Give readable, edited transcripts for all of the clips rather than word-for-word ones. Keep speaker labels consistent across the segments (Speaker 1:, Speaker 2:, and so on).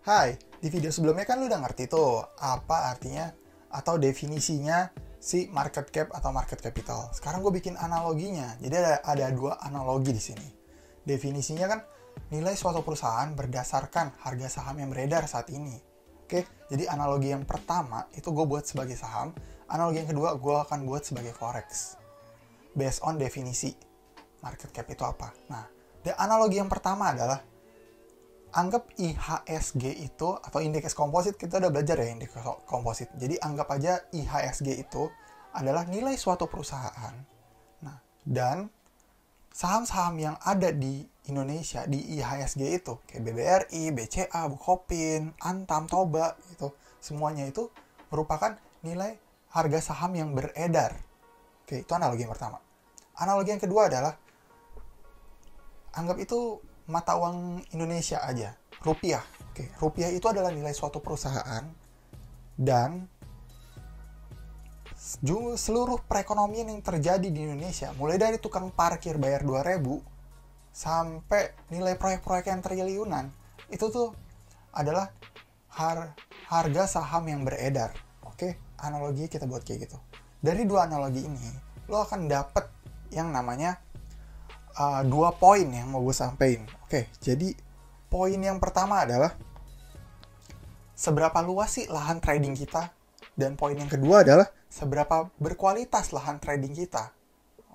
Speaker 1: Hai, di video sebelumnya kan lu udah ngerti tuh apa artinya atau definisinya si market cap atau market capital. Sekarang gue bikin analoginya. Jadi ada dua analogi di sini. Definisinya kan nilai suatu perusahaan berdasarkan harga saham yang beredar saat ini. Oke, jadi analogi yang pertama itu gue buat sebagai saham. Analogi yang kedua gue akan buat sebagai forex. Based on definisi market cap itu apa. Nah, analogi yang pertama adalah anggap IHSG itu, atau indeks komposit, kita udah belajar ya indeks komposit. Jadi anggap aja IHSG itu adalah nilai suatu perusahaan. Nah, dan saham-saham yang ada di Indonesia di IHSG itu, kayak BBRI, BCA, Bukopin, Antam, Toba, gitu. Semuanya itu merupakan nilai harga saham yang beredar. Oke, itu analogi yang pertama. Analogi yang kedua adalah, anggap itu mata uang Indonesia aja, rupiah. Oke, rupiah itu adalah nilai suatu perusahaan dan seluruh perekonomian yang terjadi di Indonesia, mulai dari tukang parkir bayar 2.000 sampai nilai proyek-proyek yang triliunan, itu tuh adalah harga saham yang beredar. Oke, analogi kita buat kayak gitu. Dari dua analogi ini, lo akan dapet yang namanya dua poin yang mau gue sampein. Oke, jadi poin yang pertama adalah seberapa luas sih lahan trading kita, dan poin yang kedua adalah seberapa berkualitas lahan trading kita.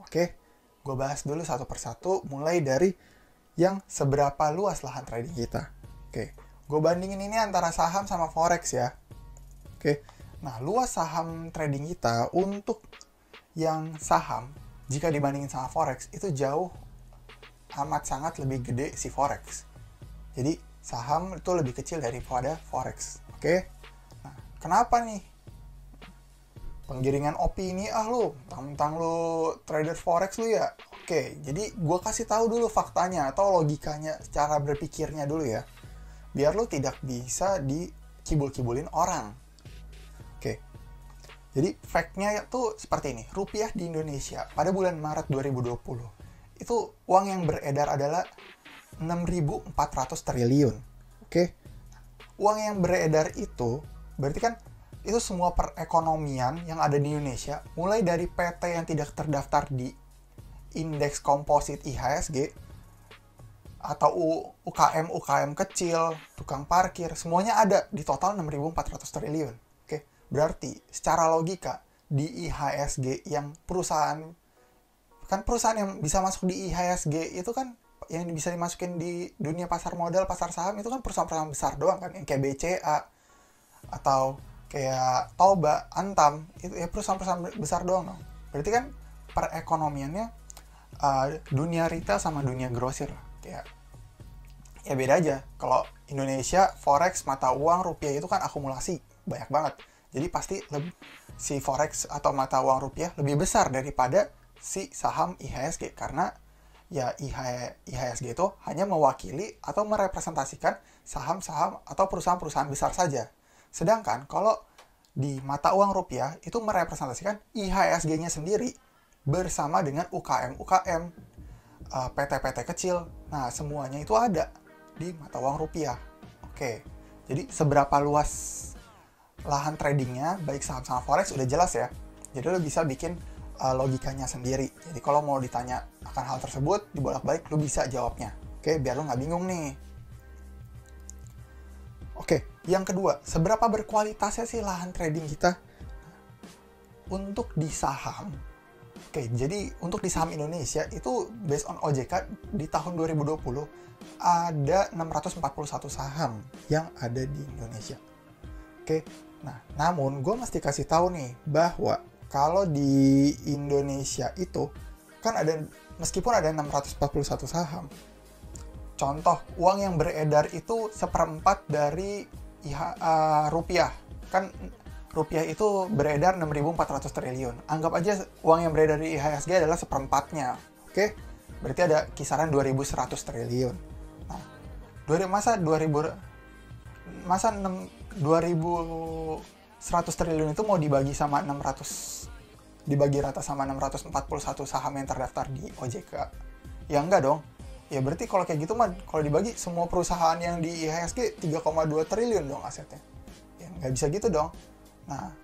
Speaker 1: Oke, gue bahas dulu satu persatu, mulai dari yang seberapa luas lahan trading kita. Oke, gue bandingin ini antara saham sama forex ya. Oke, nah luas saham trading kita untuk yang saham jika dibandingin sama forex itu jauh amat sangat lebih gede si forex. Jadi saham itu lebih kecil daripada forex. Oke. Nah, kenapa nih? Penggiringan opini lu, tentang lu trader forex lu ya. Oke, jadi gue kasih tahu dulu faktanya atau logikanya, cara berpikirnya dulu ya. Biar lu tidak bisa dikibul-kibulin orang. Oke. Jadi fact-nya tuh seperti ini. Rupiah di Indonesia pada bulan Maret 2020 itu uang yang beredar adalah 6.400 triliun. Oke. Uang yang beredar itu berarti kan itu semua perekonomian yang ada di Indonesia, mulai dari PT yang tidak terdaftar di indeks komposit IHSG atau UKM kecil, tukang parkir, semuanya ada di total 6.400 triliun. Oke. Berarti secara logika di IHSG yang perusahaan yang bisa masuk di IHSG itu kan yang bisa dimasukin di dunia pasar modal, pasar saham itu kan perusahaan-perusahaan besar doang kan, yang kayak BCA atau kayak Toba, Antam, itu ya perusahaan-perusahaan besar doang dong. Berarti kan perekonomiannya dunia retail sama dunia grosir lah. Kayak ya beda aja. Kalau Indonesia forex mata uang rupiah itu kan akumulasi banyak banget. Jadi pasti si forex atau mata uang rupiah lebih besar daripada si saham IHSG, karena ya IHSG itu hanya mewakili atau merepresentasikan saham-saham atau perusahaan-perusahaan besar saja. Sedangkan kalau di mata uang rupiah itu merepresentasikan IHSG-nya sendiri bersama dengan UKM, PT-PT kecil. Nah, semuanya itu ada di mata uang rupiah. Oke, jadi seberapa luas lahan tradingnya, baik saham sama forex, udah jelas ya. Jadi lo bisa bikin logikanya sendiri. Jadi kalau mau ditanya akan hal tersebut, dibolak-balik, lu bisa jawabnya. Oke, biar lu nggak bingung nih. Oke, yang kedua, seberapa berkualitasnya sih lahan trading kita? Untuk di saham, oke, jadi untuk di saham Indonesia, itu based on OJK, di tahun 2020, ada 641 saham yang ada di Indonesia. Oke, nah, namun gue mesti kasih tahu nih, bahwa kalau di Indonesia itu kan ada, meskipun ada 641 saham, contoh uang yang beredar itu 1/4 dari rupiah. Kan rupiah itu beredar 6.400 triliun. Anggap aja uang yang beredar di IHSG adalah 1/4-nya. Oke? Berarti ada kisaran 2.100 triliun. Nah, 2.100 triliun itu mau dibagi rata sama 641 saham yang terdaftar di OJK? Ya enggak dong. Ya berarti kalau kayak gitu mah, kalau dibagi semua perusahaan yang di IHSG 3,2 triliun dong asetnya. Ya nggak bisa gitu dong. Nah,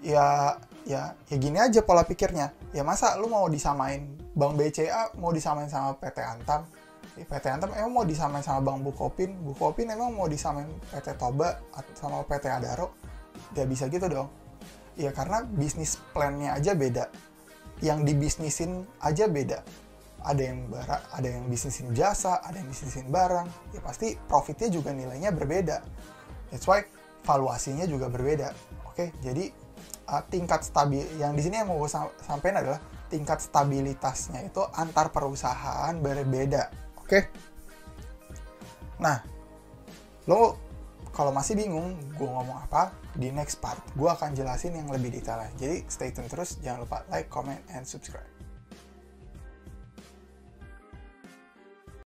Speaker 1: ya gini aja pola pikirnya. Ya masa lu mau disamain Bank BCA mau disamain sama PT Antam? Ya, PT Antam emang mau disamain sama Bank Bukopin? Bukopin emang mau disamain PT Toba sama PT Adaro? Gak bisa gitu dong. Ya karena bisnis plan-nya aja beda. Yang dibisnisin aja beda. Ada yang bisnisin jasa, ada yang bisnisin barang. Ya pasti profitnya juga nilainya berbeda. That's why valuasinya juga berbeda. Oke, jadi tingkat stabil yang di sini yang mau gue sampaikan adalah tingkat stabilitasnya itu antar perusahaan berbeda. Oke. Nah, lo kalau masih bingung gue ngomong apa, di next part gue akan jelasin yang lebih detailnya. Jadi stay tune terus, jangan lupa like, comment, and subscribe.